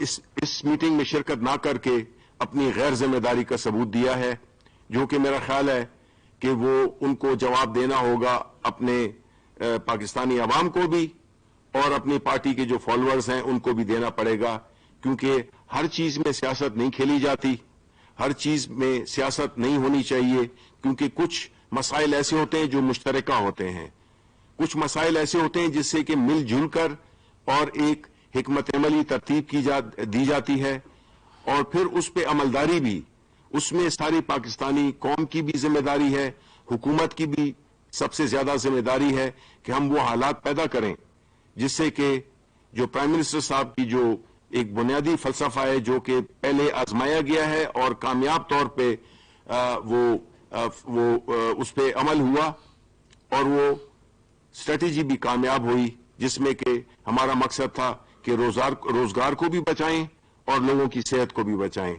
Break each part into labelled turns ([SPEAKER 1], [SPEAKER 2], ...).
[SPEAKER 1] اس meeting میں شرکت نہ کر کے اپنی غیر ذمہ داری کا ثبوت دیا ہے، جو کہ میرا خیال ہے کہ وہ ان کو جواب دینا ہوگا اپنے پاکستانی عوام کو بھی اور اپنی پارٹی کے جو فالوورز ہیں ان کو بھی دینا پڑے گا، کیونکہ ہر چیز میں سیاست نہیں کھیلی جاتی، ہر چیز میں سیاست نہیں ہونی چاہیے، کیونکہ کچھ مسائل ایسے ہوتے ہیں جو مشترکہ ہوتے ہیں، کچھ مسائل ایسے ہوتے ہیں جس سے کہ مل جل کر اور ایک حکمت عملی ترتیب دی جاتی ہے، اور پھر اس پہ عملداری بھی، اس میں ساری پاکستانی قوم کی بھی ذمہ داری ہے، حکومت کی بھی سب سے زیادہ ذمہ داری ہے کہ ہم وہ حالات پیدا کریں جس سے کہ جو پرائم منسٹر صاحب کی جو ایک بنیادی فلسفہ ہے جو کہ پہلے آزمایا گیا ہے اور کامیاب طور پہ وہ اس پہ عمل ہوا اور وہ اسٹریٹجی بھی کامیاب ہوئی، جس میں کہ ہمارا مقصد تھا کہ روزگار کو بھی بچائیں اور لوگوں کی صحت کو بھی بچائیں۔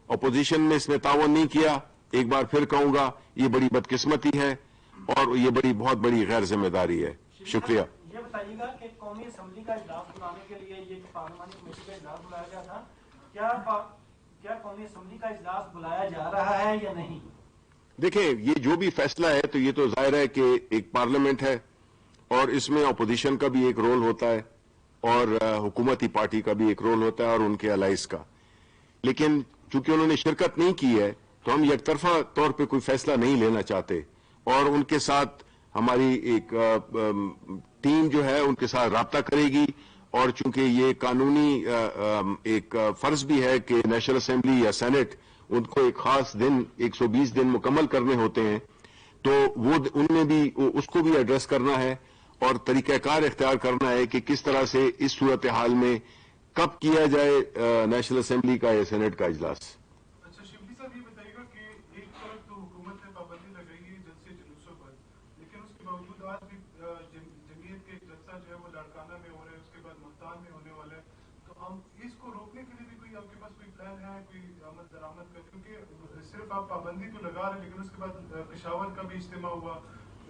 [SPEAKER 1] اپوزیشن نے اس میں تعاون نہیں کیا، ایک بار پھر کہوں گا یہ بڑی بدقسمتی ہے اور یہ بہت بڑی غیر ذمہ داری ہے۔ شکریہ۔
[SPEAKER 2] یہ بتائیے گا کہ قومی اسمبلی کا اجلاس بلانے کے لیے یہ پارلیمانی کمیٹی کا اجلاس بلایا گیا تھا، کیا قومی اسمبلی کا اجلاس بلایا جا رہا ہے یا نہیں؟
[SPEAKER 1] دیکھیں، یہ جو بھی فیصلہ ہے تو یہ تو ظاہر ہے کہ ایک پارلیمنٹ ہے اور اس میں اپوزیشن کا بھی ایک رول ہوتا ہے اور حکومتی پارٹی کا بھی ایک رول ہوتا ہے اور ان کے الائز کا، لیکن چونکہ انہوں نے شرکت نہیں کی ہے تو ہم یک طرفہ طور پہ کوئی فیصلہ نہیں لینا چاہتے، اور ان کے ساتھ ہماری ایک ٹیم جو ہے ان کے ساتھ رابطہ کرے گی، اور چونکہ یہ قانونی ایک فرض بھی ہے کہ نیشنل اسمبلی یا سینٹ ان کو ایک خاص دن 120 دن مکمل کرنے ہوتے ہیں، تو وہ ان میں بھی اس کو بھی ایڈریس کرنا ہے اور طریقہ کار اختیار کرنا ہے کہ کس طرح سے اس صورتحال میں کب کیا جائے نیشنل اسمبلی کا یا سینٹ کا اجلاس۔
[SPEAKER 3] اچھا شبلی صاحب، یہ بتائیے گا کہ ایک طرف تو حکومت نے پابندی لگائی ہے جلسے جلوسوں پر، لیکن اس کے باوجود آج بھی جمعیت کے جلسہ جو ہے وہ لاڑکانہ میں ہو رہا ہے، اس کے بعد ملتان میں ہونے والا ہے، تو ہم اس کو روکنے کے لیے بھی کوئی آپ کے پاس کوئی پلان ہے، کوئی آمد درآمد کا؟ کیونکہ صرف آپ پابندی تو لگا رہے ہیں لیکن اس کے بعد پشاور کا بھی اجتماع ہوا،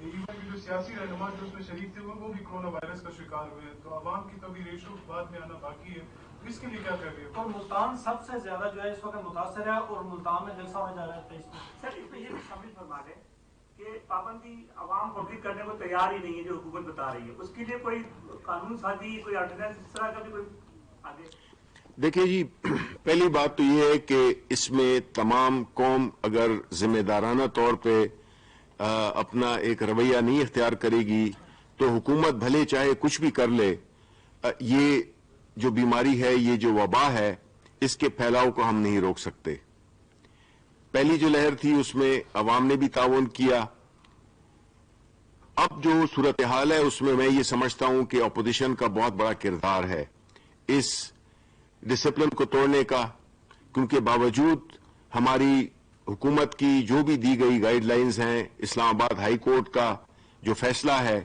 [SPEAKER 3] ایون کہ جو سیاسی رہنما جو اس میں شریک تھے وہ بھی کورونا وائرس کا شکار ہوئے ہیں، تو عوام کی تو ابھی ریشو بعد میں آنا باقی ہے، اس کے لیے کیا کر رہے ہو؟
[SPEAKER 2] اور ملتان سب سے زیادہ جو ہے اس وقت متاثر ہے اور ملتان میں جلسہ ہونے جا رہا ہے 23 میں۔
[SPEAKER 4] سر اس میں یہ بھی شامل فرما دیں کہ پابندی عوام پبلک کرنے کو تیار ہی نہیں ہے جو حکومت بتا رہی ہے، اس کے لیے کوئی قانون سازی، کوئی آرڈیننس اس طرح کا بھی کوئی آگے؟
[SPEAKER 1] دیکھیں جی، پہلی بات تو یہ ہے کہ اس میں تمام قوم اگر ذمہ دارانہ طور پہ اپنا ایک رویہ نہیں اختیار کرے گی تو حکومت بھلے چاہے کچھ بھی کر لے، یہ جو بیماری ہے، یہ جو وبا ہے، اس کے پھیلاؤ کو ہم نہیں روک سکتے۔ پہلی جو لہر تھی اس میں عوام نے بھی تعاون کیا، اب جو صورتحال ہے اس میں یہ سمجھتا ہوں کہ اپوزیشن کا بہت بڑا کردار ہے اس ڈسپلن کو توڑنے کا، کیونکہ باوجود ہماری حکومت کی جو بھی دی گئی گائیڈ لائنز ہیں، اسلام آباد ہائی کورٹ کا جو فیصلہ ہے،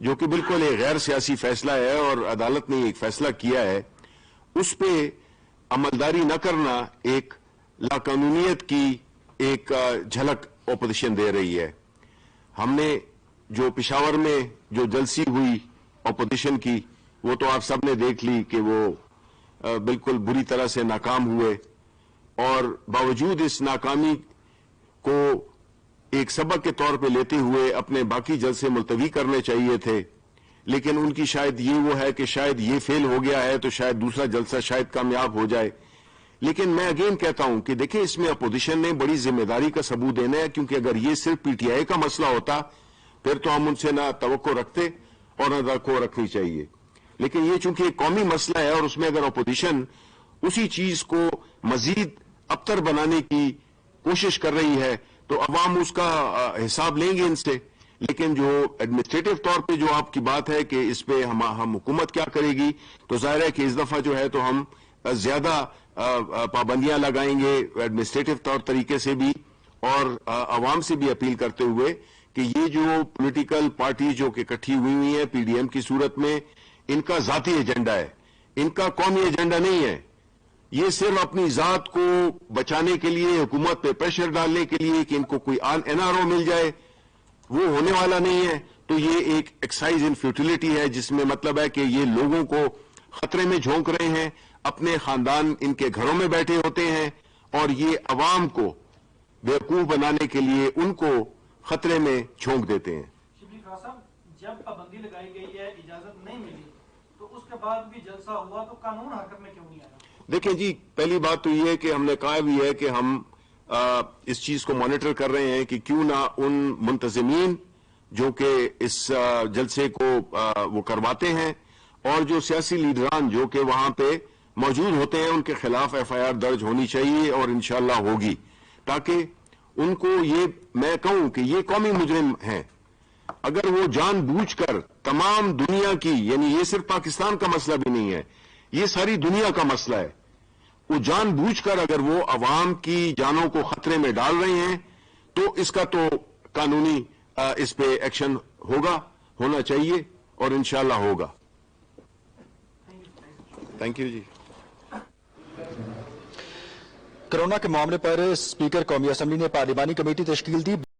[SPEAKER 1] جو کہ بالکل ایک غیر سیاسی فیصلہ ہے اور عدالت نے ایک فیصلہ کیا ہے، اس پہ عملداری نہ کرنا ایک لاقانونیت کی ایک جھلک اپوزیشن دے رہی ہے۔ ہم نے جو پشاور میں جو جلسی ہوئی اپوزیشن کی، وہ تو آپ سب نے دیکھ لی کہ وہ بالکل بری طرح سے ناکام ہوئے، اور باوجود اس ناکامی کو ایک سبق کے طور پہ لیتے ہوئے اپنے باقی جلسے ملتوی کرنے چاہیے تھے، لیکن ان کی شاید یہ وہ ہے کہ شاید یہ فیل ہو گیا ہے تو شاید دوسرا جلسہ شاید کامیاب ہو جائے۔ لیکن میں اگین کہتا ہوں کہ دیکھیں، اس میں اپوزیشن نے بڑی ذمہ داری کا ثبوت دینا ہے، کیونکہ اگر یہ صرف پی ٹی آئی کا مسئلہ ہوتا پھر تو ہم ان سے نہ توقع رکھتے اور نہ توقع رکھنی چاہیے، لیکن یہ چونکہ ایک قومی مسئلہ ہے اور اس میں اگر اپوزیشن اسی چیز کو مزید ابتر بنانے کی کوشش کر رہی ہے تو عوام اس کا حساب لیں گے ان سے۔ لیکن جو ایڈمنسٹریٹو طور پہ جو آپ کی بات ہے کہ اس پہ ہم حکومت کیا کرے گی، تو ظاہر ہے کہ اس دفعہ جو ہے تو ہم زیادہ پابندیاں لگائیں گے ایڈمنسٹریٹو طور طریقے سے بھی، اور عوام سے بھی اپیل کرتے ہوئے کہ یہ جو پولیٹیکل پارٹی جو کہ اکٹھی ہوئی ہیں پی ڈی ایم کی صورت میں، ان کا ذاتی ایجنڈا ہے، ان کا قومی ایجنڈا نہیں ہے، یہ صرف اپنی ذات کو بچانے کے لیے، حکومت پہ پریشر ڈالنے کے لیے کہ ان کو کوئی این آر او مل جائے، وہ ہونے والا نہیں ہے۔ تو یہ ایک ایکسرسائز ان فیوٹیلٹی ہے، جس میں مطلب ہے کہ یہ لوگوں کو خطرے میں جھونک رہے ہیں، اپنے خاندان ان کے گھروں میں بیٹھے ہوتے ہیں اور یہ عوام کو بیوقوف بنانے کے لیے ان کو خطرے میں جھونک دیتے ہیں.
[SPEAKER 2] شبلی خان صاحب، جب پابندی لگائی گئی ہے، اجازت نہیں ملی، تو اس کے بعد بھی جلسہ ہوا، تو قانون حرکت میں کیوں نہیں آیا؟
[SPEAKER 1] دیکھیں جی، پہلی بات تو یہ ہے کہ ہم نے کہا بھی ہے کہ ہم اس چیز کو مانیٹر کر رہے ہیں کہ کیوں نہ ان منتظمین جو کہ اس جلسے کو وہ کرواتے ہیں اور جو سیاسی لیڈران جو کہ وہاں پہ موجود ہوتے ہیں ان کے خلاف ایف آئی آر درج ہونی چاہیے اور انشاءاللہ ہوگی، تاکہ ان کو یہ میں کہوں کہ یہ قومی مجرم ہیں. اگر وہ جان بوجھ کر تمام دنیا کی، یعنی یہ صرف پاکستان کا مسئلہ بھی نہیں ہے، یہ ساری دنیا کا مسئلہ ہے، وہ جان بوجھ کر اگر وہ عوام کی جانوں کو خطرے میں ڈال رہے ہیں تو اس کا تو قانونی اس پہ ایکشن ہونا چاہیے اور انشاءاللہ ہوگا. Thank you G.
[SPEAKER 5] کرونا کے معاملے پر اسپیکر قومی اسمبلی نے پارلیمانی کمیٹی تشکیل دی.